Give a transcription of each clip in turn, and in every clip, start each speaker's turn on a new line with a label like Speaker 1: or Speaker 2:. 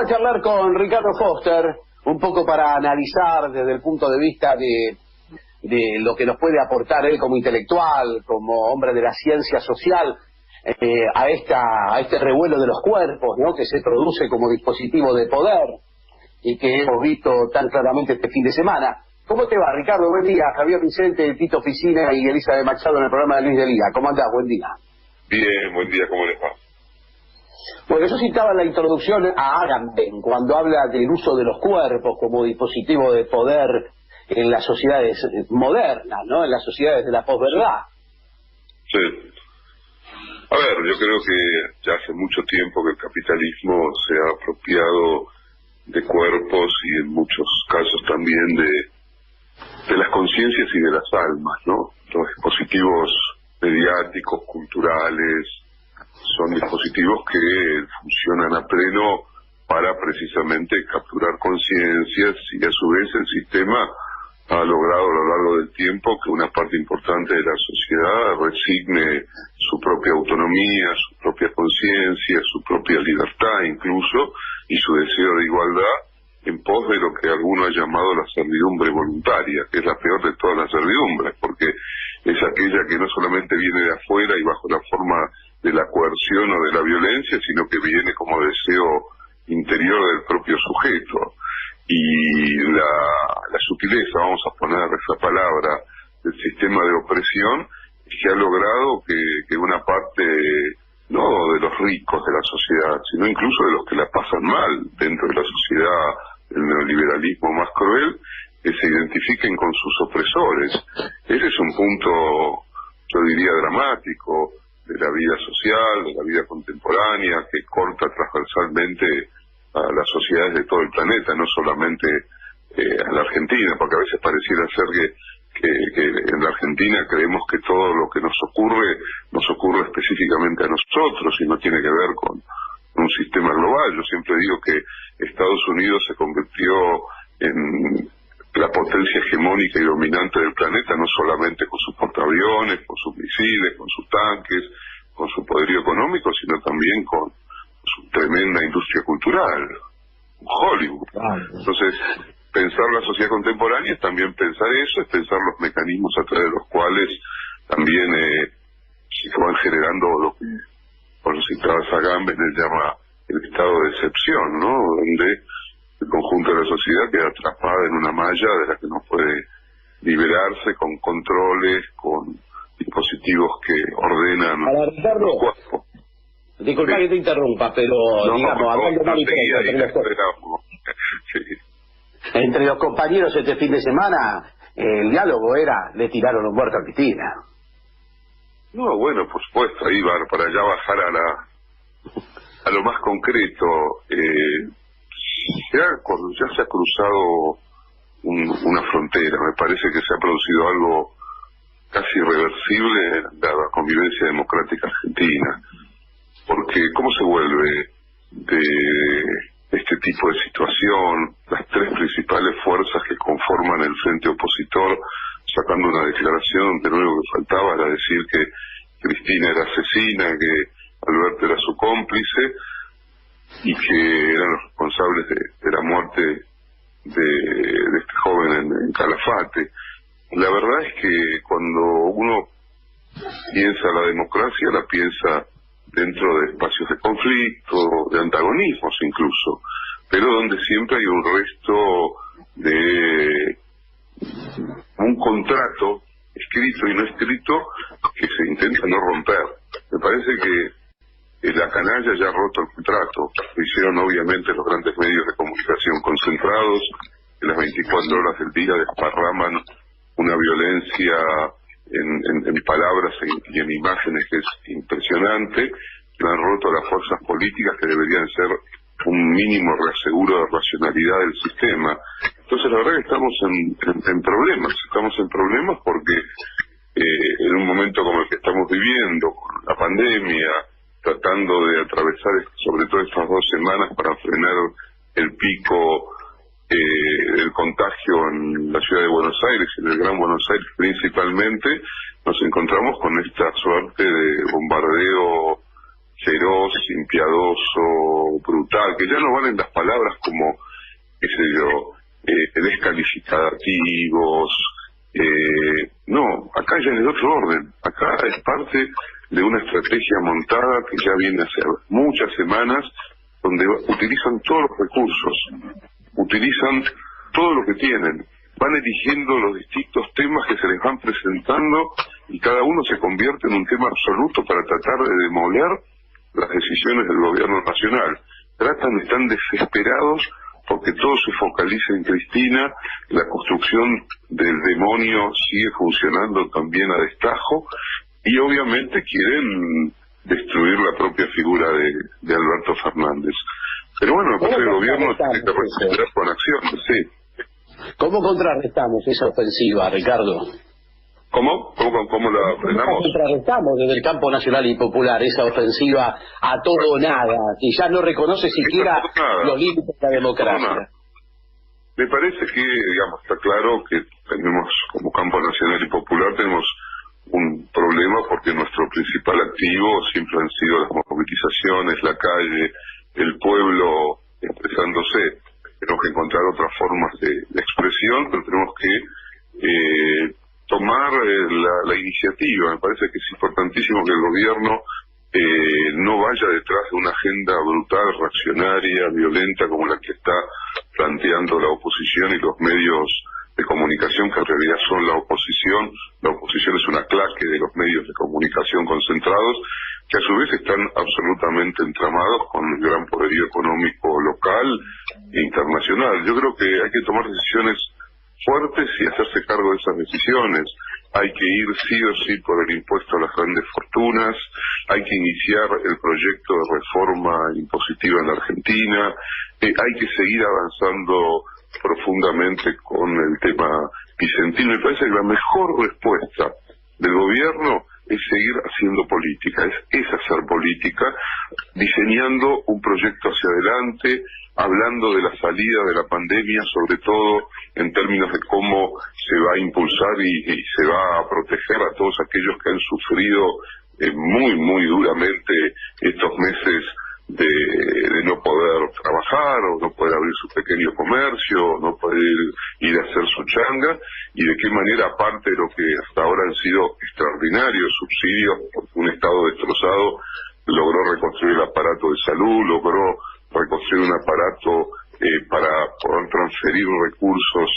Speaker 1: a charlar con Ricardo Foster, un poco para analizar desde el punto de vista de lo que nos puede aportar él como intelectual, como hombre de la ciencia social, a este revuelo de los cuerpos, ¿no?, que se produce como dispositivo de poder y que hemos visto tan claramente este fin de semana. ¿Cómo te va, Ricardo? Buen día. Javier Vicente, Tito Oficina y Elisa de Machado en el programa de Luis de Liga. ¿Cómo andás? Buen día.
Speaker 2: Bien, buen día. ¿Cómo les va?
Speaker 1: Bueno, yo citaba en la introducción a Agamben cuando habla del uso de los cuerpos como dispositivo de poder en las sociedades modernas, ¿no?, en las sociedades de la posverdad.
Speaker 2: Sí. A ver, yo creo que ya hace mucho tiempo que el capitalismo se ha apropiado de cuerpos y en muchos casos también de las conciencias y de las almas, ¿no? Los dispositivos mediáticos, culturales, son dispositivos que funcionan a pleno para precisamente capturar conciencias, y a su vez el sistema ha logrado a lo largo del tiempo que una parte importante de la sociedad resigne su propia autonomía, su propia conciencia, su propia libertad incluso, y su deseo de igualdad en pos de lo que alguno ha llamado la servidumbre voluntaria, que es la peor de todas las servidumbres, porque es aquella que no solamente viene de afuera y bajo la forma de la coerción o de la violencia, sino que viene como deseo interior del propio sujeto. Y la sutileza, vamos a poner esa palabra, del sistema de opresión, es que ha logrado que una parte, no de los ricos de la sociedad, sino incluso de los que la pasan mal dentro de la sociedad del neoliberalismo más cruel, que se identifiquen con sus opresores. Ese es un punto, yo diría, dramático de la vida social, de la vida contemporánea, que corta transversalmente a las sociedades de todo el planeta, no solamente a la Argentina, porque a veces pareciera ser que en la Argentina creemos que todo lo que nos ocurre específicamente a nosotros y no tiene que ver con un sistema global. Yo siempre digo que Estados Unidos se convirtió en la potencia hegemónica y dominante del planeta, no solamente con sus portaaviones, con sus misiles, con sus tanques, con su poderío económico, sino también con su tremenda industria cultural, Hollywood. Entonces, pensar la sociedad contemporánea es también pensar eso, es pensar los mecanismos a través de los cuales también se van generando lo que, por citar a Agamben, él llama el estado de excepción, ¿no?, donde el conjunto de la sociedad queda atrapada en una malla de la que no puede liberarse, con controles, con dispositivos que ordenan los cuerpos.
Speaker 1: Disculpa que te interrumpa, pero digamos, hablando entre los compañeros este fin de semana, el diálogo era, le tiraron un muerto a Cristina.
Speaker 2: No, bueno, por supuesto, ahí va, para allá bajar a lo más concreto. Ya se ha cruzado una frontera. Me parece que se ha producido algo casi irreversible en la convivencia democrática argentina. Porque ¿cómo se vuelve de este tipo de situación las tres principales fuerzas que conforman el frente opositor sacando una declaración donde lo único que faltaba era decir que Cristina era asesina, que Alberto era su cómplice y que eran los responsables de la muerte de este joven en Calafate? La verdad es que cuando uno piensa la democracia, la piensa dentro de espacios de conflicto, de antagonismos incluso, pero donde siempre hay un resto de un contrato escrito y no escrito que se intenta no romper. Me parece que la canalla ya ha roto el contrato. Lo hicieron obviamente los grandes medios de comunicación concentrados, que las 24 horas del día desparraman una violencia en palabras y en imágenes que es impresionante, que han roto las fuerzas políticas que deberían ser un mínimo reaseguro de racionalidad del sistema. Entonces la verdad que estamos en problemas porque en un momento como el que estamos viviendo, con la pandemia, tratando de atravesar sobre todo estas 2 semanas para frenar el pico del contagio en la ciudad de Buenos Aires y en el Gran Buenos Aires principalmente, nos encontramos con esta suerte de bombardeo feroz, impiadoso, brutal, que ya no valen las palabras como, qué sé yo, descalificativos. No, acá ya es de otro orden. Acá es parte de una estrategia montada que ya viene hace muchas semanas, donde utilizan todos los recursos, utilizan todo lo que tienen, van eligiendo los distintos temas que se les van presentando y cada uno se convierte en un tema absoluto para tratar de demoler las decisiones del gobierno nacional. Están desesperados porque todo se focaliza en Cristina, la construcción del demonio sigue funcionando también a destajo, y obviamente quieren destruir la propia figura de Alberto Fernández. Pero bueno, el gobierno tiene que responder con acción, sí.
Speaker 1: ¿Cómo contrarrestamos esa ofensiva, Ricardo?
Speaker 2: ¿Cómo la frenamos?
Speaker 1: ¿Cómo contrarrestamos desde el campo nacional y popular esa ofensiva a todo o nada, que ya no reconoce siquiera los límites de la democracia?
Speaker 2: Me parece que, digamos, está claro que tenemos, como campo nacional y popular, tenemos un problema porque nuestro principal activo siempre han sido las movilizaciones, la calle, el pueblo expresándose. Tenemos que encontrar otras formas de expresión, pero tenemos que tomar la iniciativa. Me parece que es importantísimo que el gobierno no vaya detrás de una agenda brutal, reaccionaria, violenta, como la que está planteando la oposición y los medios de comunicación, que en realidad son la oposición. La oposición es una claque de los medios de comunicación concentrados, que a su vez están absolutamente entramados con el gran poderío económico local e internacional. Yo creo que hay que tomar decisiones fuertes y hacerse cargo de esas decisiones. Hay que ir sí o sí por el impuesto a las grandes fortunas, hay que iniciar el proyecto de reforma impositiva en la Argentina, hay que seguir avanzando profundamente con el tema vicentino. Me parece que la mejor respuesta del gobierno es seguir haciendo política, es hacer política, diseñando un proyecto hacia adelante, hablando de la salida de la pandemia, sobre todo en términos de cómo se va a impulsar y se va a proteger a todos aquellos que han sufrido muy, muy duramente estos meses de no poder trabajar, o no poder abrir su pequeño comercio, o no poder ir a hacer su changa, y de qué manera, aparte de lo que hasta ahora han sido extraordinarios subsidios, porque un Estado destrozado logró reconstruir el aparato de salud, logró reconstruir un aparato para poder transferir recursos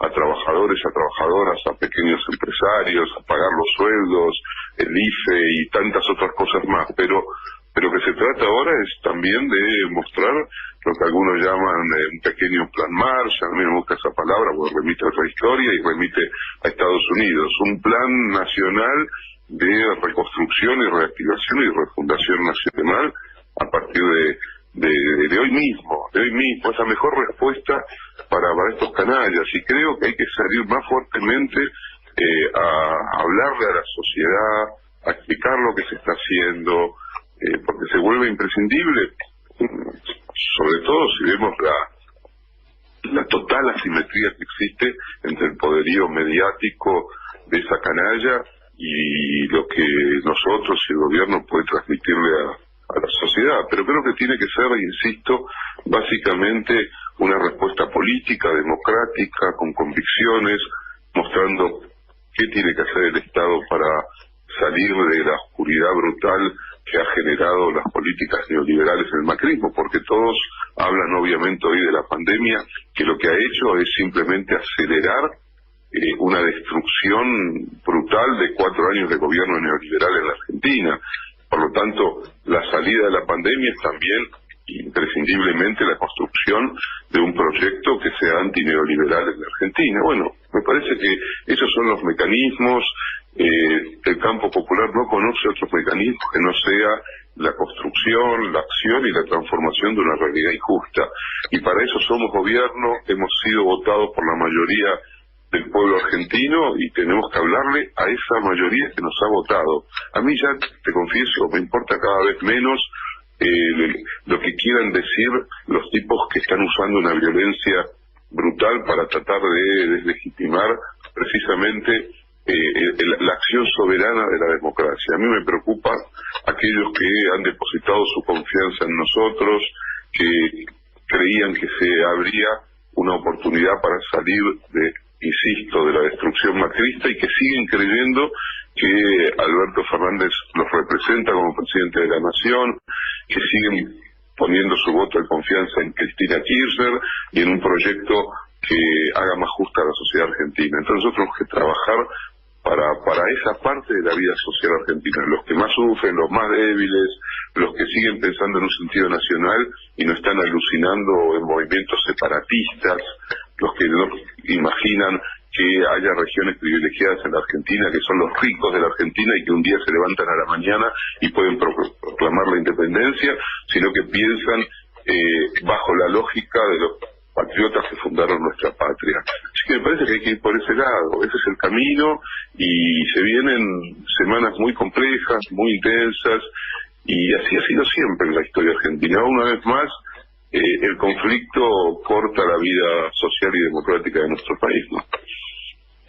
Speaker 2: a trabajadores, a trabajadoras, a pequeños empresarios, a pagar los sueldos, el IFE y tantas otras cosas más, pero que se trata ahora es también de mostrar lo que algunos llaman un pequeño plan Marshall. A mí me gusta esa palabra porque remite a otra historia y remite a Estados Unidos, un plan nacional de reconstrucción y reactivación y refundación nacional a partir de hoy mismo, es la mejor respuesta para estos canallas, y creo que hay que salir más fuertemente a hablarle a la sociedad, a explicar lo que se está haciendo, porque se vuelve imprescindible, sobre todo si vemos la total asimetría que existe entre el poderío mediático de esa canalla y lo que nosotros y el gobierno puede transmitirle a la sociedad. Pero creo que tiene que ser, insisto, básicamente una respuesta política, democrática, con convicciones, mostrando qué tiene que hacer el Estado para salir de la oscuridad brutal que ha generado las políticas neoliberales en el macrismo, porque todos hablan obviamente hoy de la pandemia, que lo que ha hecho es simplemente acelerar una destrucción brutal de 4 años de gobierno neoliberal en la Argentina. Por lo tanto, la salida de la pandemia es también imprescindiblemente la construcción de un proyecto que sea antineoliberal en la Argentina. Bueno, me parece que esos son los mecanismos. El campo popular no conoce otros mecanismos que no sea la construcción, la acción y la transformación de una realidad injusta. Y para eso somos gobierno, hemos sido votados por la mayoría del pueblo argentino y tenemos que hablarle a esa mayoría que nos ha votado. A mí ya, te confieso, me importa cada vez menos lo que quieran decir los tipos que están usando una violencia brutal para tratar de deslegitimar precisamente la acción soberana de la democracia. A mí me preocupa aquellos que han depositado su confianza en nosotros, que creían que se abría una oportunidad para salir insisto, de la destrucción macrista, y que siguen creyendo que Alberto Fernández los representa como presidente de la nación, que siguen poniendo su voto de confianza en Cristina Kirchner y en un proyecto que haga más justa a la sociedad argentina. Entonces nosotros tenemos que trabajar para esa parte de la vida social argentina, los que más sufren, los más débiles, los que siguen pensando en un sentido nacional y no están alucinando en movimientos separatistas, los que no imaginan que haya regiones privilegiadas en la Argentina, que son los ricos de la Argentina y que un día se levantan a la mañana y pueden proclamar la independencia, sino que piensan bajo la lógica de los patriotas que fundaron nuestra patria. Así que me parece que hay que ir por ese lado, ese es el camino, y se vienen semanas muy complejas, muy intensas, y así ha sido siempre en la historia argentina. Una vez más, el conflicto corta la vida social y democrática de nuestro país, ¿no?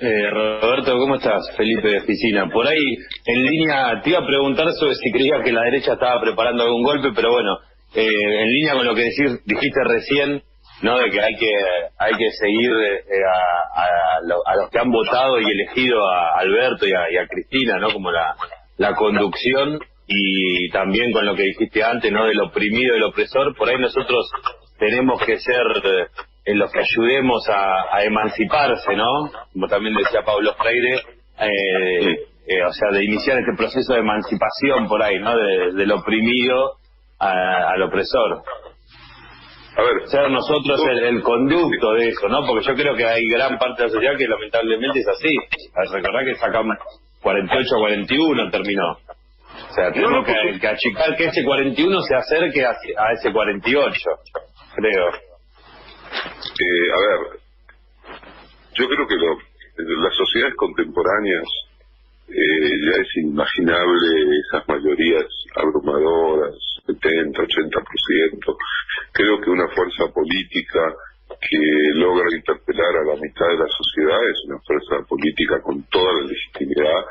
Speaker 3: Roberto, ¿cómo estás? Felipe de Oficina. Por ahí, en línea, te iba a preguntar sobre si creías que la derecha estaba preparando algún golpe, pero bueno, en línea con lo que dijiste recién, ¿no? De que hay que seguir a los que han votado y elegido a Alberto y a Cristina, ¿no? Como la conducción, y también con lo que dijiste antes, ¿no? Del oprimido y del opresor. Por ahí nosotros tenemos que ser los que ayudemos a emanciparse, ¿no? Como también decía Pablo Freire, o sea, de iniciar este proceso de emancipación por ahí, ¿no? Del oprimido al opresor.
Speaker 2: A ver,
Speaker 3: ser nosotros el conducto de eso, ¿no? Porque yo creo que hay gran parte de la sociedad que lamentablemente es así. Recordad que sacamos 48-41 terminó. O sea, tenemos que achicar que ese 41 se acerque a ese 48, creo.
Speaker 2: A ver, yo creo que las sociedades contemporáneas ya es inimaginable esas mayorías abrumadoras, 70-80%. Creo que una fuerza política que logra interpelar a la mitad de la sociedad es una fuerza política con toda la legitimidad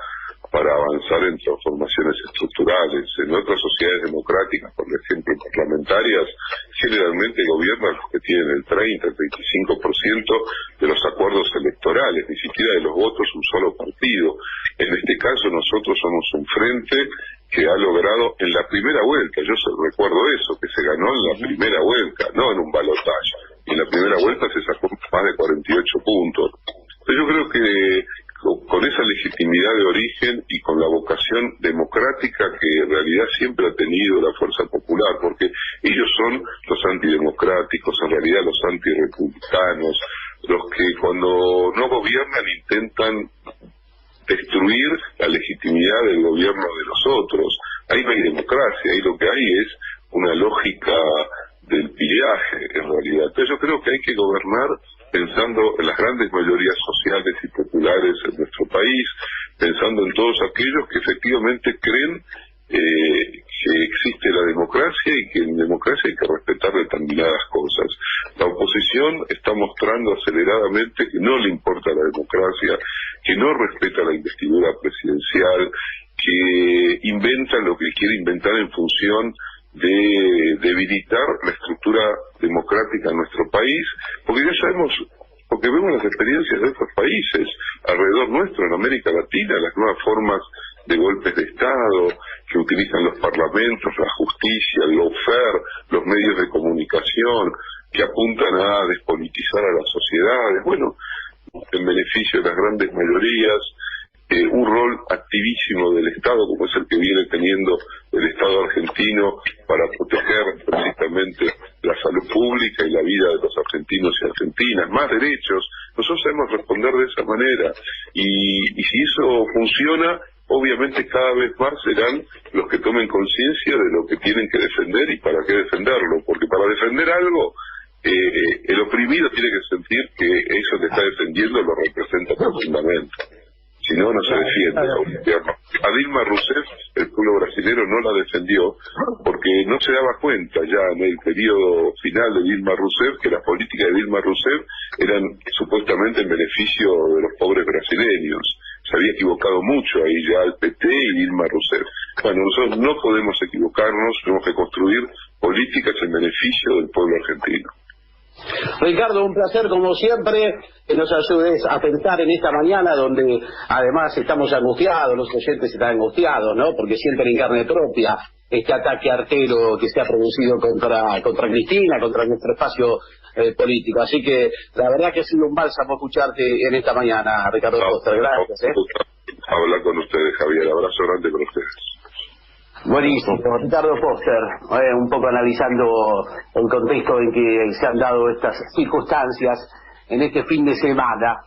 Speaker 2: para avanzar en transformaciones estructurales. En otras sociedades democráticas, por ejemplo parlamentarias, generalmente gobiernan los que tienen el 30-35% de los acuerdos electorales, ni siquiera de los votos un solo partido. En este caso nosotros somos un frente que ha logrado en la primera vuelta, yo recuerdo eso, que se ganó en la primera vuelta, no en un balotaje. Y en la primera vuelta se sacó más de 48 puntos. Entonces yo creo que con esa legitimidad de origen y con la vocación democrática que en realidad siempre ha tenido la fuerza popular, porque ellos son los antidemocráticos, en realidad los antirepublicanos, los que cuando no gobiernan intentan destruir la legitimidad del gobierno de los otros. Ahí no hay democracia, ahí lo que hay es una lógica del pillaje, en realidad. Entonces yo creo que hay que gobernar pensando en las grandes mayorías sociales y populares en nuestro país, pensando en todos aquellos que efectivamente creen que existe la democracia y que en democracia hay que respetar determinadas cosas. La oposición está mostrando aceleradamente que no le importa la democracia, que no respeta la investidura presidencial, que inventa lo que quiere inventar en función de debilitar la estructura democrática en nuestro país, porque ya sabemos, porque vemos las experiencias de otros países alrededor nuestro, en América Latina, las nuevas formas de golpes de Estado que utilizan los parlamentos, la justicia, el lawfare, los medios de comunicación, que apuntan a despolitizar a las sociedades, bueno, en beneficio de las grandes mayorías, un rol activísimo del Estado, como es el que viene teniendo el Estado argentino para proteger precisamente la salud pública y la vida de los argentinos y argentinas, más derechos. Nosotros sabemos responder de esa manera, y si eso funciona, obviamente cada vez más serán los que tomen conciencia de lo que tienen que defender y para qué defenderlo, porque para defender algo, el oprimido tiene que sentir que eso que está defendiendo lo representa profundamente. Si no, no se defiende. A Dilma Rousseff el pueblo brasileño no la defendió porque no se daba cuenta ya en el periodo final de Dilma Rousseff que las políticas de Dilma Rousseff eran supuestamente en beneficio de los pobres brasileños. Se había equivocado mucho ahí ya el PT y Dilma Rousseff. Bueno, nosotros no podemos equivocarnos, tenemos que construir políticas en beneficio del pueblo argentino.
Speaker 1: Ricardo, un placer como siempre que nos ayudes a pensar en esta mañana donde además estamos angustiados, los oyentes están angustiados, ¿no? Porque sienten en carne propia este ataque artero que se ha producido contra Cristina, contra nuestro espacio político. Así que la verdad que ha sido un bálsamo escucharte en esta mañana, Ricardo Foster. Gracias.
Speaker 2: Hablar con ustedes, Javier. Abrazo grande con ustedes.
Speaker 1: Buenísimo, Ricardo Foster, un poco analizando el contexto en que se han dado estas circunstancias en este fin de semana.